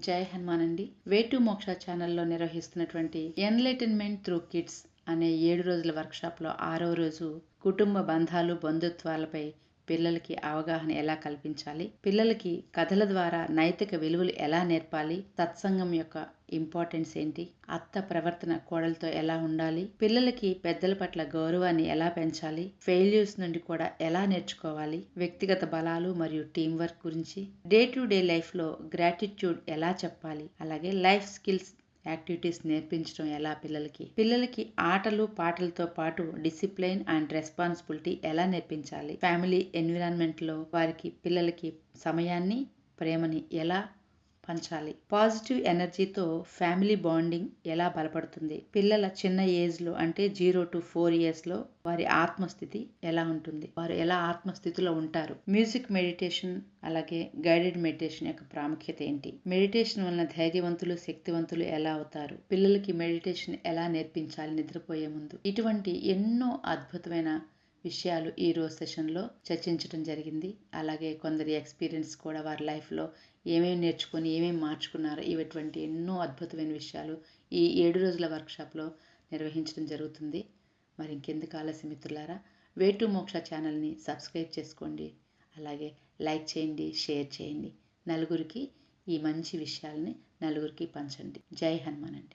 జై హనుమాన్ అండి. Way to మోక్ష ఛానల్లో నిర్వహిస్తున్నటువంటి ఎన్లైటన్మెంట్ త్రూ కిడ్స్ అనే 7 రోజుల వర్క్షాప్లో 6వ రోజు కుటుంబ బంధాలు బంధుత్వాలపై పిల్లలకి అవగాహన ఎలా కల్పించాలి, పిల్లలకి కథల ద్వారా నైతిక విలువలు ఎలా నేర్పాలి, సత్సంగం యొక్క ఇంపార్టెన్స్ ఏంటి, అత్త ప్రవర్తన కోడలతో ఎలా ఉండాలి, పిల్లలకి పెద్దల పట్ల గౌరవాన్ని ఎలా పెంచాలి, ఫెయిల్యూర్స్ నుండి కూడా ఎలా నేర్చుకోవాలి, వ్యక్తిగత బలాలు మరియు టీం వర్క్ గురించి, డే టు డే లైఫ్లో గ్రాటిట్యూడ్ ఎలా చెప్పాలి, అలాగే లైఫ్ స్కిల్స్ యాక్టివిటీస్ నేర్పించడం ఎలా, పిల్లలకి ఆటలు పాటలతో పాటు డిసిప్లైన్ అండ్ రెస్పాన్సిబిలిటీ ఎలా నేర్పించాలి, ఫ్యామిలీ ఎన్విరాన్మెంట్లో వారికి పిల్లలకి సమయాన్ని ప్రేమని ఎలా పంచాలి, పాజిటివ్ ఎనర్జీతో ఫ్యామిలీ బాండింగ్ ఎలా బలపడుతుంది, పిల్లల చిన్న ఏజ్లో అంటే 0 to 4 yearsలో వారి ఆత్మస్థితి ఎలా ఉంటుంది, వారు ఎలా ఆత్మస్థితిలో ఉంటారు, మ్యూజిక్ మెడిటేషన్ అలాగే గైడెడ్ మెడిటేషన్ యొక్క ప్రాముఖ్యత ఏంటి, మెడిటేషన్ వలన ధైర్యవంతులు శక్తివంతులు ఎలా అవుతారు, పిల్లలకి మెడిటేషన్ ఎలా నేర్పించాలి నిద్రపోయే ముందు, ఇటువంటి ఎన్నో అద్భుతమైన విషయాలు ఈ రోజు సెషన్లో చర్చించడం జరిగింది. అలాగే కొందరి ఎక్స్పీరియన్స్ కూడా వారి లైఫ్లో ఏమేమి నేర్చుకొని ఏమేమి మార్చుకున్నారో ఇటువంటి ఎన్నో అద్భుతమైన విషయాలు ఈ 7 రోజుల వర్క్షాప్లో నిర్వహించడం జరుగుతుంది. మరి ఇంకెందుకు ఆలస్యం మిత్రులారా, వే టు మోక్ష ఛానల్ని సబ్స్క్రైబ్ చేసుకోండి, అలాగే లైక్ చేయండి, షేర్ చేయండి, నలుగురికి ఈ మంచి విషయాలని నలుగురికి పంచండి. జై హనుమాన్ అండి.